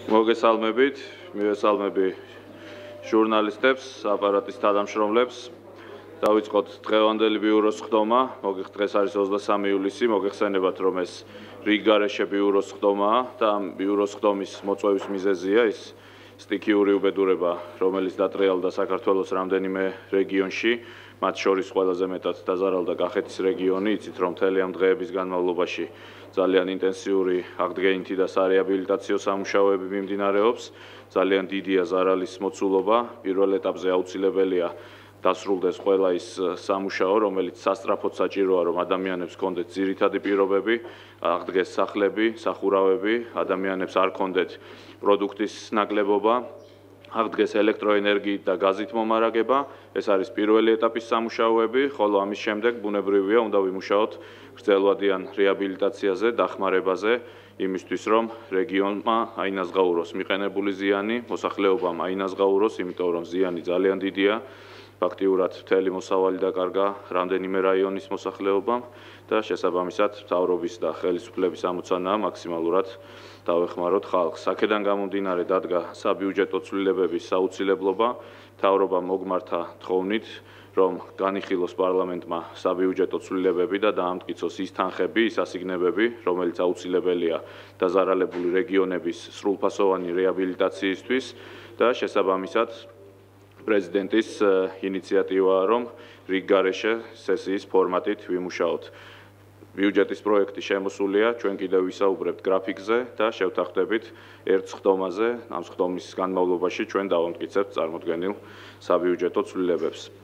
მოგესალმებით, მივესალმები ჟურნალისტებს, აპარატის თანამშრომლებს. დავიწყოთ დღევანდელი ბიუროს ხდომა. დღეს არის 23 ივლისი, მოგეხსენებათ, რომ ეს რიგგარეშე ბიუროს ხდომაა და ამ ბიუროს ხდომის მოწვევის მიზეზია ის სტიქიური უბედურება, რომელიც დატრიალდა საქართველოს რამდენიმე რეგიონში, მათ შორის ყველაზე მეტად დაზარალდა კახეთის რეგიონი. იცით, რომ მთელი ამ დღეების განმავლობაში ძალიან ინტენსიური აღდგენითი და სარეაბილიტაციო სამუშაოები მიმდინარეობს. ძალიან დიდია ზარალის მოცულობა. პირველ ეტაპზე აუცილებელია დასრულდეს ყველა ის სამუშაო, რომელიც სასწრაფოდ საჭიროა, რომ ადამიანებს ჰქონდეთ ძირითადი პირობები, აღდგეს სახლები, სახურავები, ადამიანებს არ ჰქონდეთ პროდუქტის ნაკლებობა, აღდგეს ელექტროენერგიით და გაზით მომარაგება. ეს არის პირველი ეტაპის სამუშაოები, ხოლო ამის შემდეგ ბუნებრივია უნდა ვიმუშაოთ გრძელვადიან რეაბილიტაციაზე, დახმარებაზე, იმისთვის, რომ რეგიონმა აინაზღაუროს მიყენებული ზიანი, მოსახლეობამ აინაზღაუროს, იმიტომ რომ ზიანი ძალიან დიდია. ფაქტიურად მთელი მოსავალი დაკარგა რამდენიმე რაიონის მოსახლეობამ და შესაბამისად მთავრობის და ხელისუფლების ამოცანაა მაქსიმალურად დავეხმაროთ ხალხს. აქედან გამომდინარე დადგა საბიუჯეტო ცვლილებების საუცილებლობა. მთავრობა მოგმართა თხოვნით, რომ განიხილოს პარლამენტმა საბიუჯეტო ცვლილებები და დაამტკიცოს ის თანხები, ის ასიგნებები, რომელიც აუცილებელია დაზარალებული რეგიონების სრულფასოვანი რეაბილიტაციისთვის და შესაბამისად პრეზიდენტის ინიციატივაა, რომ რიგგარეშე სესიის ფორმატით ვიმუშაოთ. ბიუჯეტის პროექტი შემოსულია, ჩვენ კიდევ ვისაუბრებთ გრაფიკზე და შევთანხმდებით ერთ ხდომაზე. ამ ხდომის განმავლობაში ჩვენ დავამტკიცებთ წარმოდგენილ საბიუჯეტო ცვლილებებს.